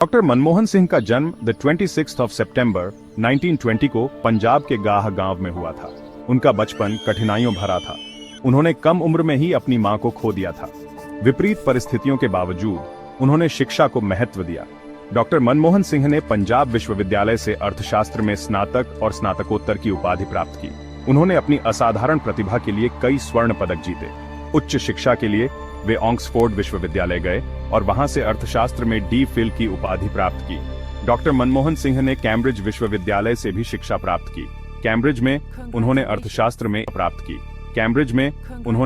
Doctor Manmohan Singh का जन्म the 26 सितंबर 1920 को पंजाब के गाह गांव में हुआ था। उनका बचपन कठिनाइयों भरा था। उन्होंने कम उम्र में ही अपनी मां को खो दिया था। विपरीत परिस्थितियों के बावजूद उन्होंने शिक्षा को महत्व दिया। डॉक्टर मनमोहन सिंह ने पंजाब विश्वविद्यालय से अर्थशास्त्र में स्नातक और स्नातकोत्तर की उपाधि प्राप्त की। उन्होंने अपनी असाधारण प्रतिभा के लिए कई स्वर्ण पदक जीते। उच्च शिक्षा के लिए वे ऑक्सफोर्ड विश्वविद्यालय गए और वहां से अर्थशास्त्र में डी.फिल की उपाधि प्राप्त की। डॉक्टर मनमोहन सिंह ने कैम्ब्रिज विश्वविद्यालय से भी शिक्षा प्राप्त की। कैम्ब्रिज में उन्होंने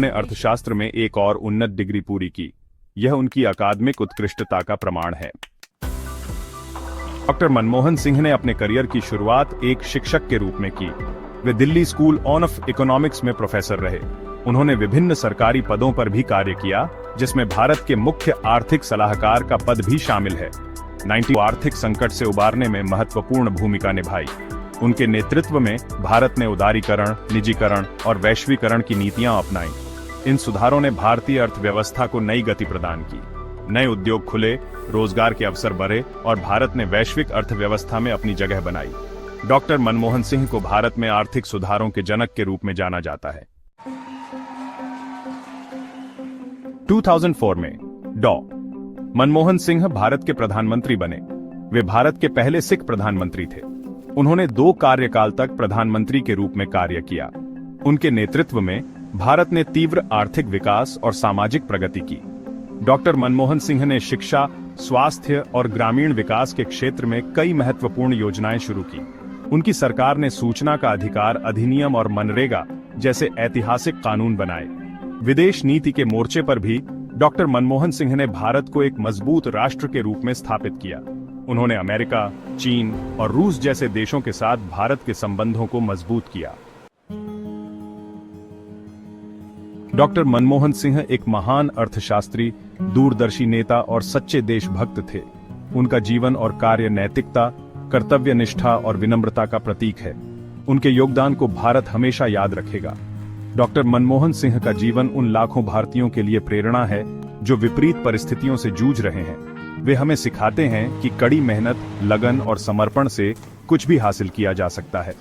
अर्थशास्त्र में एक और उन्नत डिग्री पूरी की। यह उनकी अकादमिक उत्कृष्टता का प्रमाण है। डॉक्टर मनमोहन सिंह ने अपने करियर की शुरुआत एक शिक्षक के रूप में की। वे दिल्ली स्कूल ऑफ इकोनॉमिक्स में प्रोफेसर रहे। उन्होंने विभिन्न सरकारी पदों पर भी कार्य किया, जिसमें भारत के मुख्य आर्थिक सलाहकार का पद भी शामिल है। 90 आर्थिक संकट से उबारने में महत्वपूर्ण भूमिका निभाई। उनके नेतृत्व में भारत ने उदारीकरण, निजीकरण और वैश्वीकरण की नीतियां अपनाई। इन सुधारों ने भारतीय अर्थव्यवस्था को नई गति प्रदान की। नए उद्योग खुले, रोजगार के अवसर बढ़े और भारत ने वैश्विक अर्थव्यवस्था में अपनी जगह बनाई। डॉक्टर मनमोहन सिंह को भारत में आर्थिक सुधारों के जनक के रूप में जाना जाता है। 2004 में डॉ. मनमोहन सिंह भारत के प्रधानमंत्री बने। वे भारत के पहले सिख प्रधानमंत्री थे। उन्होंने 2 कार्यकाल तक प्रधानमंत्री के रूप में कार्य किया। उनके नेतृत्व में भारत ने तीव्र आर्थिक विकास और सामाजिक प्रगति की। डॉक्टर मनमोहन सिंह ने शिक्षा, स्वास्थ्य और ग्रामीण विकास के क्षेत्र में कई महत्वपूर्ण योजनाएं शुरू की। उनकी सरकार ने सूचना का अधिकार अधिनियम और मनरेगा जैसे ऐतिहासिक कानून बनाए। विदेश नीति के मोर्चे पर भी डॉक्टर मनमोहन सिंह ने भारत को एक मजबूत राष्ट्र के रूप में स्थापित किया। उन्होंने अमेरिका, चीन और रूस जैसे देशों के साथ भारत के संबंधों को मजबूत किया। डॉक्टर मनमोहन सिंह एक महान अर्थशास्त्री, दूरदर्शी नेता और सच्चे देशभक्त थे। उनका जीवन और कार्य नैतिकता, कर्तव्य निष्ठा और विनम्रता का प्रतीक है। उनके योगदान को भारत हमेशा याद रखेगा। डॉक्टर मनमोहन सिंह का जीवन उन लाखों भारतीयों के लिए प्रेरणा है जो विपरीत परिस्थितियों से जूझ रहे हैं। वे हमें सिखाते हैं कि कड़ी मेहनत, लगन और समर्पण से कुछ भी हासिल किया जा सकता है।